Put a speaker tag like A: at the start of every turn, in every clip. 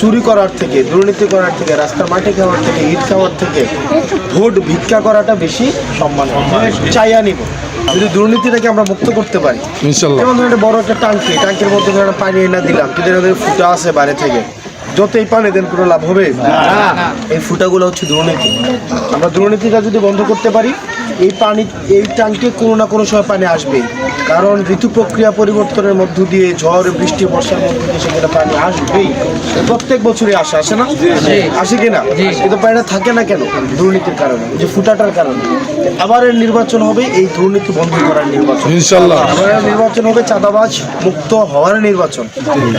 A: চুরি করার থেকে, দুর্নীতি করার থেকে, রাস্তার মাঠে খাওয়ার থেকে, ইট খাওয়ার থেকে ভোট ভিক্ষা করাটা বেশি সম্মান চাইয়া নিব। যদি দুর্নীতিটাকে আমরা মুক্ত করতে পারি,
B: ইনশাল্লাহ।
A: যেমন ধরেন একটা বড় একটা টাঙ্কির মধ্যে ধরেন পানি এনে দিলাম, কিন্তু এখানে ফুটা আছে বাইরে থেকে, যতই পানি দেন কোনো লাভ হবে না। এই ফুটাগুলো হচ্ছে দুর্নীতি। আমরা দুর্নীতিটা যদি বন্ধ করতে পারি, এই ট্যাঙ্কে কোনো না কোনো সময় পানি আসবেই, কারণ ঋতু প্রক্রিয়া পরিবর্তনের মধ্য দিয়ে ঝড় বৃষ্টি বর্ষার মধ্য দিয়ে সেখানে পানি আসবেই। প্রত্যেক বছরই আসে না? আসে কিনা? কিন্তু পানিটা থাকে না কেন? দুর্নীতির কারণে, যে ফুটাটার কারণে। আবারের নির্বাচন হবে এই দুর্নীতি বন্ধ করার নির্বাচন,
B: ইনশাল্লাহ।
A: আবারের নির্বাচন হবে চাঁদাবাজ মুক্ত হওয়ার নির্বাচন।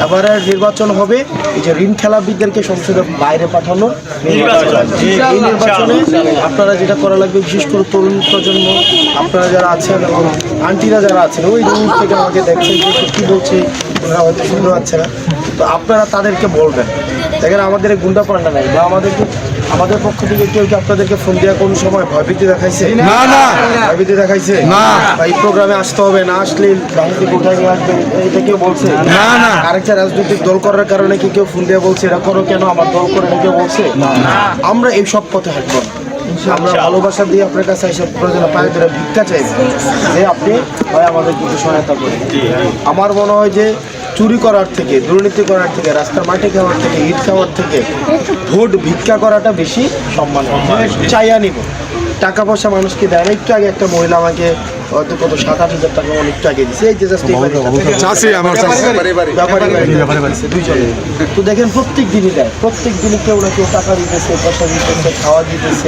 A: এবারের নির্বাচন হবে এই যে ঋণ খেলাপিদেরকে সংসদের বাইরে পাঠানোর নির্বাচন। এই নির্বাচনে আপনারা যেটা করা লাগবে, বিশেষ করে তরুণ প্রজন্ম, আপনারা যারা আছেন এবং আন্টিরা যারা আছেন ওই দূর থেকে আমাকে দেখছেন যে কী বলছে, ওরা হয়তো শুনতে পাচ্ছে না, তো আপনারা তাদেরকে বলবেন। দেখেন আমাদের এই গুন্ডা পান্ডা নাই, বা আমাদের পক্ষ থেকে কেউ কি আপনাদেরকে ফোন দেওয়া কোন সময় ভয়ভীতি দেখাইছে?
B: না না,
A: ভয়ভীতি দেখাইছে
B: না।
A: বা এই প্রোগ্রামে আসতে হবে, না আসলে বাড়ি থেকে উঠাই নিয়ে আসবে, এটা কেউ বলছে?
B: না না।
A: আরেকটা রাজনৈতিক দল করার কারণে কি কেউ ফোন দিয়ে বলছে এটা করো কেন, আমার দল করে কেউ বলছে? আমরা এই সব পথে হাঁটব না। আমরা ভালোবাসা দিয়ে আপনার কাছে এসব প্রয়োজনে পায়ে ধরে ভিক্ষা চাইব যে আপনি হয় আমাদের কিছু সহায়তা করেন। আমার মনে হয় যে চুরি করার থেকে, দুর্নীতি করার থেকে, রাস্তার মাঠে খাওয়ার থেকে, ইট খাওয়ার থেকে ভোট ভিক্ষা করাটা বেশি সম্মান চাইয়া নিব। টাকা পয়সা মানুষকে দেয় না। একটু আগে একটা মহিলা আমাকে হয়তো কত 7-8 হাজার টাকা অনেকটু আগে দিচ্ছে, এই যে জাস্ট দুইজনে। তো দেখেন প্রত্যেক দিনই দেয়, প্রত্যেক দিনই কেউ না কেউ টাকা দিতেছে, পয়সা দিতেছে, খাওয়া দিতেছে,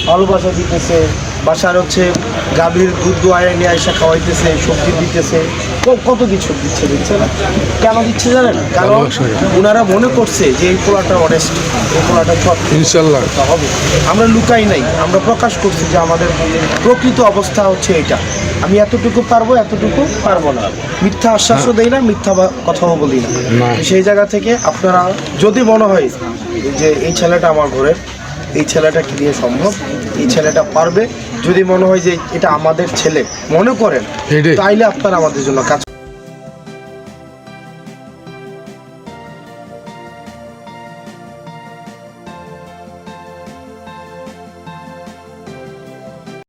A: ভালোবাসা দিতেছে, বাসার হচ্ছে গাভীর দুধ দোয়ায় নিয়ে এসে খাওয়াইতেছে, সবজি দিতেছে, কত কিছু দিচ্ছে না। কেন দিচ্ছে জানেন? কারণ ওনারা মনে করছে যে এই পোলাটা অনেস্ট, এই পোলাটা সৎ,
B: ইনশাল্লাহ
A: হবে। আমরা লুকাই নাই, আমরা প্রকাশ করছি যে আমাদের প্রকৃত অবস্থা হচ্ছে এটা। আমি এতটুকু পারবো, এতটুকু পারবো না। মিথ্যা আশ্বাসও দেই না, মিথ্যা কথাও বলি না। সেই জায়গা থেকে আপনারা যদি মনে হয় যে এই ছেলেটা আমার ঘরের, এই ছেলেটা কি দিয়ে সম্ভব, এই ছেলেটা পারবে, যদি মনে হয় যে এটা আমাদের ছেলে মনে করেন, তাইলে আপনারা আমাদের জন্য কাজ